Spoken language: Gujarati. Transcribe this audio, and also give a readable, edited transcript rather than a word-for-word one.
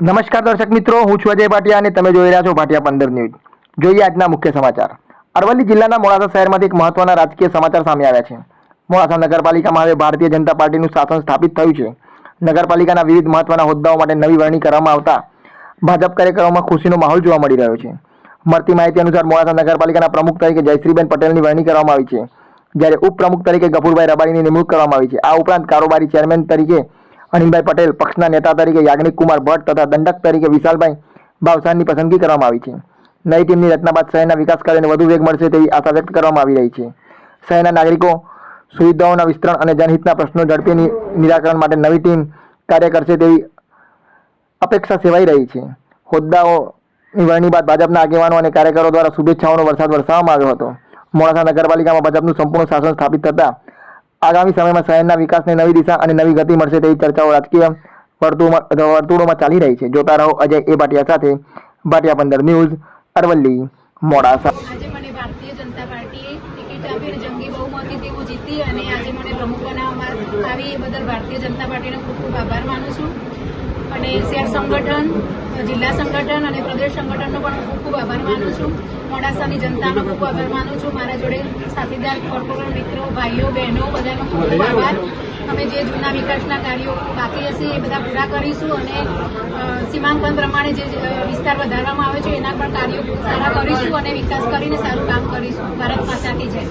નમસ્કાર દર્શક મિત્રો, હું છું અજય ભાટિયા અને તમે જોઈ રહ્યા છો ભાટિયા 15 ન્યૂઝ। જોઈએ આજના મુખ્ય સમાચાર। અરવલ્લી જિલ્લાના મોડાસા શહેરમાંથી એક મહત્વના રાજકીય સમાચાર સામે આવ્યા છે। મોડાસા નગરપાલિકામાં હવે ભારતીય જનતા પાર્ટીનું શાસન સ્થાપિત થયું છે। નગરપાલિકાના વિવિધ મહત્વના હોદ્દાઓ માટે નવી વરણી કરવામાં આવતા ભાજપ કાર્યકરોમાં ખુશીનો માહોલ જોવા મળી રહ્યો છે। મળતી માહિતી અનુસાર મોડાસા નગરપાલિકાના પ્રમુખ તરીકે જયશ્રીબેન પટેલની વરણી કરવામાં આવી છે, જ્યારે ઉપપ્રમુખ તરીકે ગફુરભાઈ રબારીની નિમણૂક કરવામાં આવી છે। આ ઉપરાંત કારોબારી ચેરમેન તરીકે અનિલભાઈ પટેલ, પક્ષના નેતા તરીકે યાજ્ઞિક કુમાર ભટ્ટ તથા દંડક તરીકે વિશાલભાઈ ભાવસારની પસંદગી કરવામાં આવી છે। નવી ટીમની રચના બાદ શહેરના વિકાસ કાર્યને વધુ વેગ મળશે તેવી આશા વ્યક્ત કરવામાં આવી રહી છે। શહેરના નાગરિકો સુવિધાઓના વિસ્તરણ અને જનહિતના પ્રશ્નો ઝડપી નિરાકરણ માટે નવી ટીમ કાર્ય કરશે તેવી અપેક્ષા સેવાઈ રહી છે। હોદ્દાઓની વરણી બાદ ભાજપના આગેવાનો અને કાર્યકરો દ્વારા શુભેચ્છાઓનો વરસાદ વરસાવવામાં આવ્યો હતો। મોડાસા નગરપાલિકામાં ભાજપનું સંપૂર્ણ શાસન સ્થાપિત થતાં આગામી સમયમાં શહેરના વિકાસને નવી દિશા અને નવી ગતિ મળશે તેવી ચર્ચાઓ રાજકીય વર્તુળોમાં ચાલી રહી છે। જોતા રહો અજય એ ભાટિયા સાથે, ભાટિયા 15 ન્યૂઝ, અરવલ્લી, મોડાસા। આજે મને ભારતીય જનતા પાર્ટીએ ટિકિટ આપી અને જંગી બહુમતીથી હું જીતી અને આજે મને પ્રમુખ બનાવવામાં આવી એ બદલ ભારતીય જનતા પાર્ટીનો ખૂબ ખૂબ આભાર માનું છું અને શહેર સંગઠન, જિલ્લા સંગઠન અને પ્રદેશ સંગઠનનો પણ હું ખૂબ ખૂબ આભાર માનું છું। મોડાસાની જનતાનો ખૂબ આભાર માનું છું। મારા જોડે સાથીદાર, કોર્પોરેટર મિત્રો, ભાઈઓ બહેનો બધાનો ખૂબ ખૂબ આભાર। અમે જે જૂના વિકાસના કાર્યો બાકી હશે એ બધા પૂરા કરીશું અને સીમાંકન પ્રમાણે જે વિસ્તાર વધારવામાં આવે છે એના પણ કાર્યો સારા કરીશું અને વિકાસ કરીને સારું કામ કરીશું। ભારત માતા કી જય।